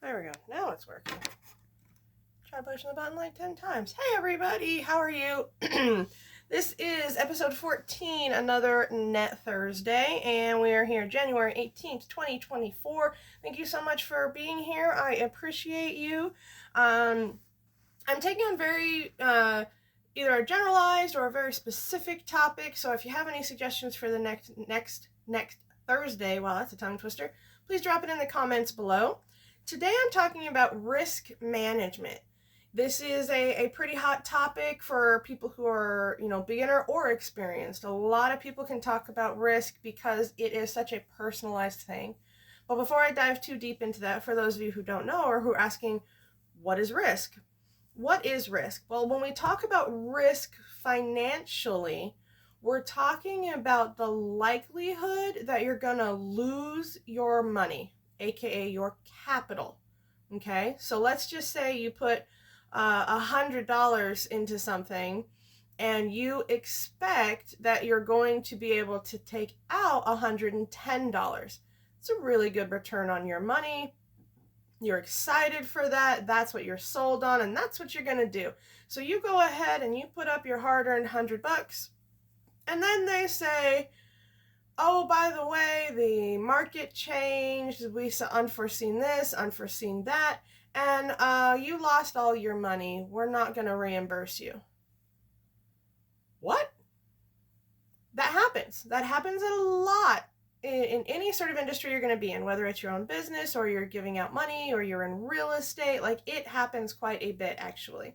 There we go. Now it's working. Try pushing the button like 10 times. Hey everybody, how are you? This is episode 14, another Net Thursday, and we are here January 18th, 2024. Thank you so much for being here. I appreciate you. I'm taking on very either a generalized or a very specific topic, so if you have any suggestions for the next Thursday, wow, that's a tongue twister, please drop it in the comments below. Today I'm talking about risk management. This is a pretty hot topic for people who are, beginner or experienced. A lot of people can talk about risk because it is such a personalized thing. But before I dive too deep into that, for those of you who don't know or who are asking, what is risk? What is risk? Well, when we talk about risk financially, we're talking about the likelihood that you're going to lose your money, aka your capital. Okay, so let's just say you put $100 into something and you expect that you're going to be able to take out $110. It's a really good return on your money. You're excited for that. That's what you're sold on, and that's what you're going to do. So you go ahead and you put up your hard-earned $100, and then they say, oh, by the way, the market changed. We saw unforeseen this, unforeseen that, and you lost all your money. We're not going to reimburse you. What? That happens. That happens a lot in any sort of industry you're going to be in, whether it's your own business or you're giving out money or you're in real estate. Like, it happens quite a bit, actually.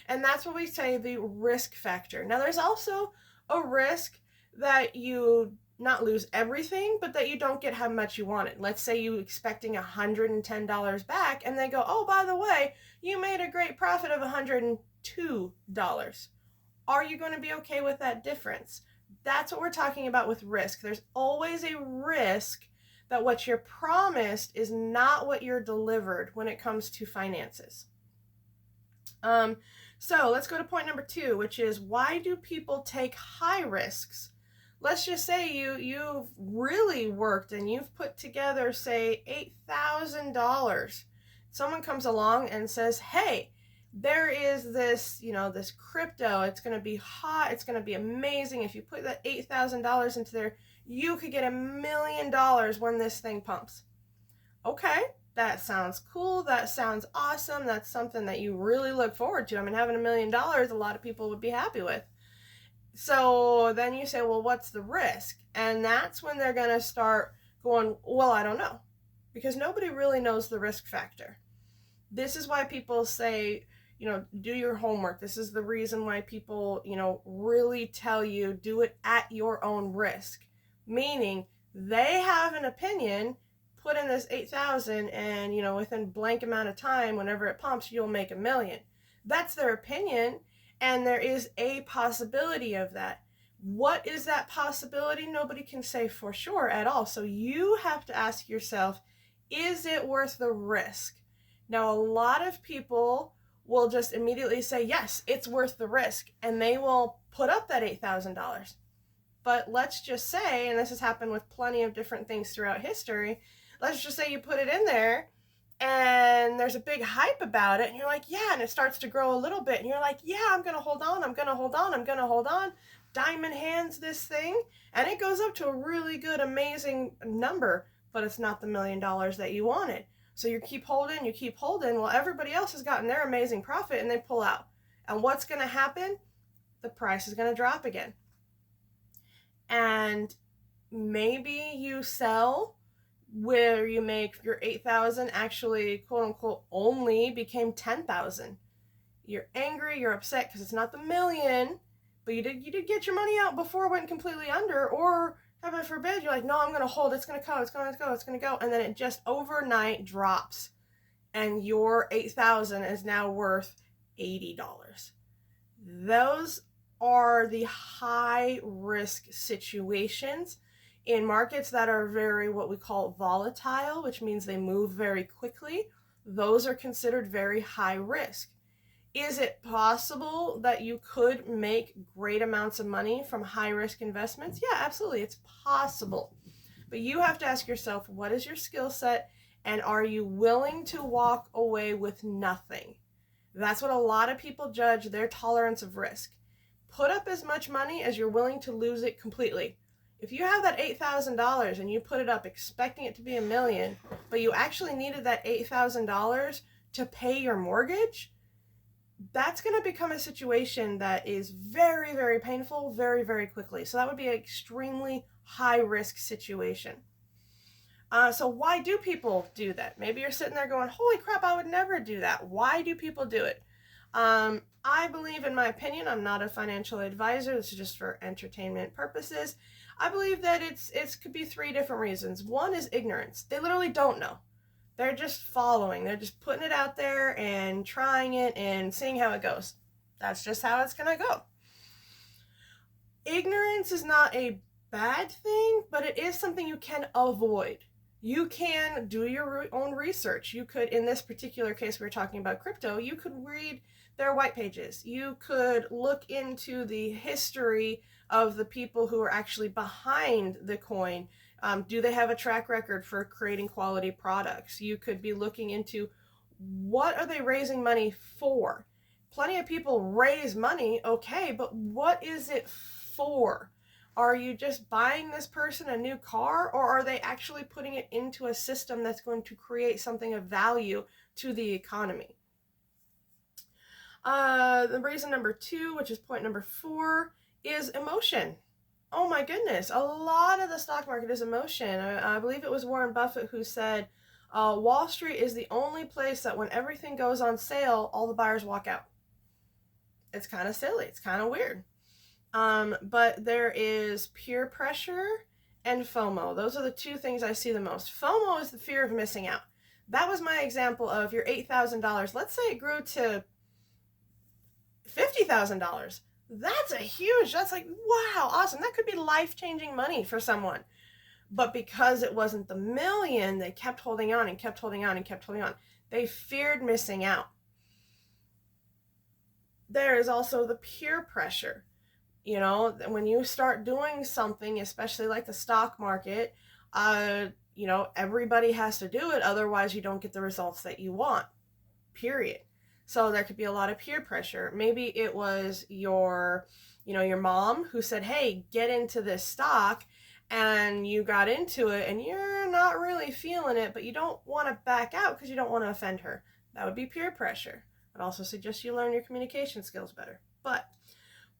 And that's what we say the risk factor. Now, there's also a risk that you not lose everything, but that you don't get how much you wanted. Let's say you expecting $110 back, and they go, oh, by the way, you made a great profit of $102. Are you going to be okay with that difference? That's what we're talking about with risk. There's always a risk that what you're promised is not what you're delivered when it comes to finances. So let's go to point number 2, which is, why do people take high risks? Let's just say you've really worked and you've put together, say, $8,000. Someone comes along and says, hey, there is this, this crypto. It's going to be hot. It's going to be amazing. If you put that $8,000 into there, you could get $1 million when this thing pumps. Okay, that sounds cool. That sounds awesome. That's something that you really look forward to. I mean, having $1 million, a lot of people would be happy with. So then you say, well, what's the risk? And that's when they're going to start going, well, I don't know, because nobody really knows the risk factor. This is why people say, do your homework. This is the reason why people, really tell you do it at your own risk. Meaning they have an opinion, put in this 8,000 and, within blank amount of time, whenever it pumps, you'll make $1 million. That's their opinion. And there is a possibility of that. What is that possibility? Nobody can say for sure at all. So you have to ask yourself, is it worth the risk? Now, a lot of people will just immediately say, yes, it's worth the risk, and they will put up that $8,000. But let's just say, and this has happened with plenty of different things throughout history, let's just say you put it in there, and there's a big hype about it, and you're like, yeah, and it starts to grow a little bit, and you're like, yeah, I'm going to hold on, I'm going to hold on, I'm going to hold on. Diamond hands this thing, and it goes up to a really good, amazing number, but it's not the $1 million that you wanted. So you keep holding, well, everybody else has gotten their amazing profit, and they pull out. And what's going to happen? The price is going to drop again. And maybe you sell where you make your 8,000 actually, quote unquote, only became 10,000. You're angry, you're upset because it's not the $1 million, but you did get your money out before it went completely under, or heaven forbid, you're like, no, I'm going to hold, it's going to go, and then it just overnight drops, and your 8,000 is now worth $80. Those are the high risk situations in markets that are very, what we call volatile, which means they move very quickly. Those are considered very high risk. Is it possible that you could make great amounts of money from high risk investments? Yeah, absolutely. It's possible. But you have to ask yourself, what is your skill set And are you willing to walk away with nothing? That's what a lot of people judge their tolerance of risk. Put up as much money as you're willing to lose it completely. If you have that $8,000 and you put it up expecting it to be $1 million, but you actually needed that $8,000 to pay your mortgage, that's going to become a situation that is very, very painful very, very quickly. So that would be an extremely high risk situation. So why do people do that? Maybe you're sitting there going, holy crap, I would never do that. Why do people do it? I believe, in my opinion, I'm not a financial advisor. This is just for entertainment purposes. I believe that it could be 3 different reasons. One is ignorance. They literally don't know. They're just following. They're just putting it out there and trying it and seeing how it goes. That's just how it's going to go. Ignorance is not a bad thing, but it is something you can avoid. You can do your own research. You could, in this particular case, we're talking about crypto, you could read their white pages. You could look into the history of the people who are actually behind the coin. Do they have a track record for creating quality products? You could be looking into what are they raising money for? Plenty of people raise money, okay, but what is it for? Are you just buying this person a new car, or are they actually putting it into a system that's going to create something of value to the economy? The reason number 2, which is point number 4, is emotion. Oh my goodness, a lot of the stock market is emotion. I believe it was Warren Buffett who said, Wall Street is the only place that when everything goes on sale, all the buyers walk out. It's kind of silly. It's kind of weird. But there is peer pressure and FOMO. Those are the 2 things I see the most. FOMO is the fear of missing out. That was my example of your $8,000. Let's say it grew to $50,000. That's like, wow, awesome. That could be life-changing money for someone. But because it wasn't the $1 million, they kept holding on and kept holding on and kept holding on. They feared missing out. There is also the peer pressure. You know, when you start doing something, especially like the stock market, everybody has to do it. Otherwise, you don't get the results that you want, period. So there could be a lot of peer pressure. Maybe it was your mom who said, hey, get into this stock, and you got into it and you're not really feeling it, but you don't want to back out because you don't want to offend her. That would be peer pressure. I'd also suggest you learn your communication skills better. But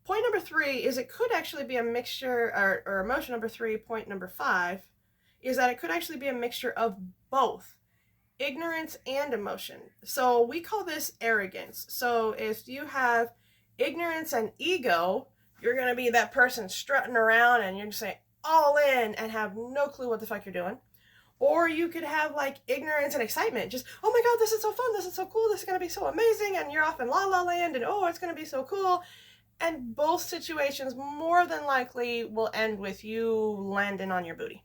point number 3 is it could actually be a mixture, or emotion number 3, point number 5, is that it could actually be a mixture of both ignorance and emotion. So we call this arrogance. So if you have ignorance and ego, you're going to be that person strutting around and you're just saying all in and have no clue what the fuck you're doing. Or you could have like ignorance and excitement. Just, oh my God, this is so fun. This is so cool. This is going to be so amazing. And you're off in la la land and oh, it's going to be so cool. And both situations more than likely will end with you landing on your booty.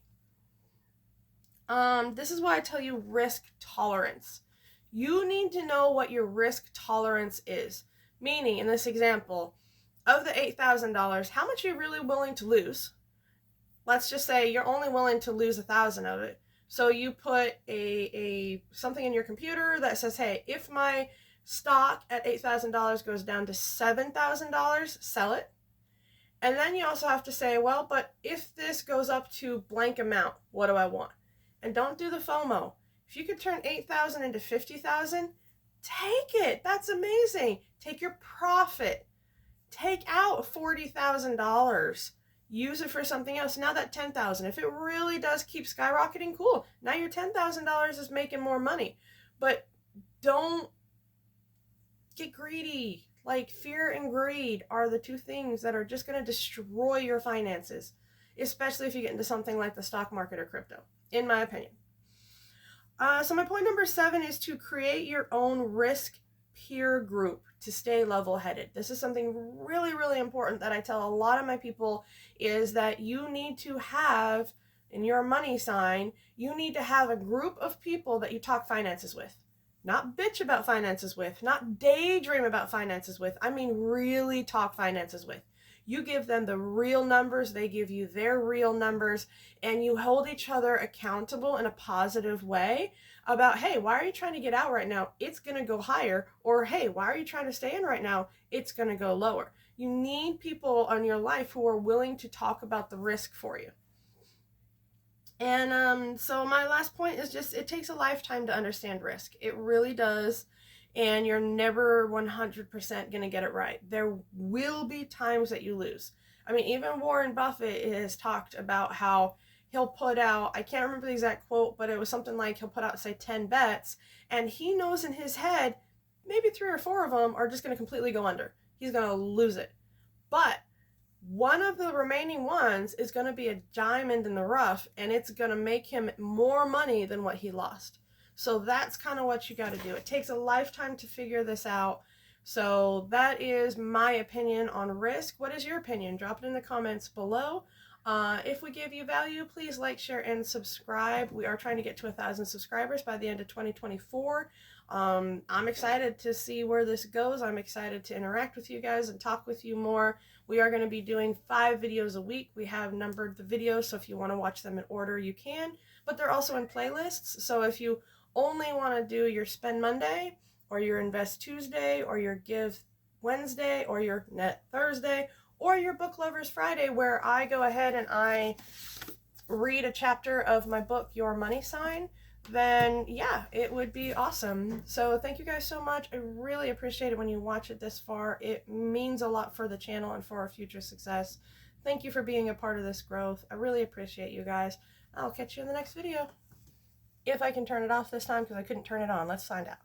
This is why I tell you risk tolerance. You need to know what your risk tolerance is. Meaning, in this example, of the $8,000, how much are you really willing to lose? Let's just say you're only willing to lose 1,000 of it. So you put a something in your computer that says, hey, if my stock at $8,000 goes down to $7,000, sell it. And then you also have to say, well, but if this goes up to blank amount, what do I want? And don't do the FOMO. If you could turn 8,000 into 50,000, take it. That's amazing. Take your profit. Take out $40,000. Use it for something else. Now that 10,000, if it really does keep skyrocketing, cool. Now your $10,000 is making more money. But don't get greedy. Like fear and greed are the 2 things that are just going to destroy your finances, especially if you get into something like the stock market or crypto, in my opinion. So my point number 7 is to create your own risk peer group to stay level-headed. This is something really, really important that I tell a lot of my people, is that you need to have, in your money sign, you need to have a group of people that you talk finances with. Not bitch about finances with, not daydream about finances with. I mean really talk finances with. You give them the real numbers, they give you their real numbers, and you hold each other accountable in a positive way about, hey, why are you trying to get out right now? It's going to go higher. Or, hey, why are you trying to stay in right now? It's going to go lower. You need people on your life who are willing to talk about the risk for you. And so my last point is just, it takes a lifetime to understand risk. It really does. And you're never 100% going to get it right. There will be times that you lose. I mean, even Warren Buffett has talked about how he'll put out, I can't remember the exact quote, but it was something like he'll put out, say, 10 bets, and he knows in his head, maybe 3 or 4 of them are just going to completely go under. He's going to lose it. But one of the remaining ones is going to be a diamond in the rough, and it's going to make him more money than what he lost. So that's kind of what you got to do. It takes a lifetime to figure this out. So that is my opinion on risk. What is your opinion? Drop it in the comments below. If we give you value, please like, share, and subscribe. We are trying to get to 1,000 subscribers by the end of 2024. I'm excited to see where this goes. I'm excited to interact with you guys and talk with you more. We are going to be doing 5 videos a week. We have numbered the videos, so if you want to watch them in order, you can. But they're also in playlists, so if you only want to do your Spend Monday, or your Invest Tuesday, or your Give Wednesday, or your Net Thursday, or your Book Lovers Friday, where I go ahead and I read a chapter of my book, Your Money Sign, then yeah, it would be awesome. So thank you guys so much. I really appreciate it when you watch it this far. It means a lot for the channel and for our future success. Thank you for being a part of this growth. I really appreciate you guys. I'll catch you in the next video. If I can turn it off this time, because I couldn't turn it on. Let's find out.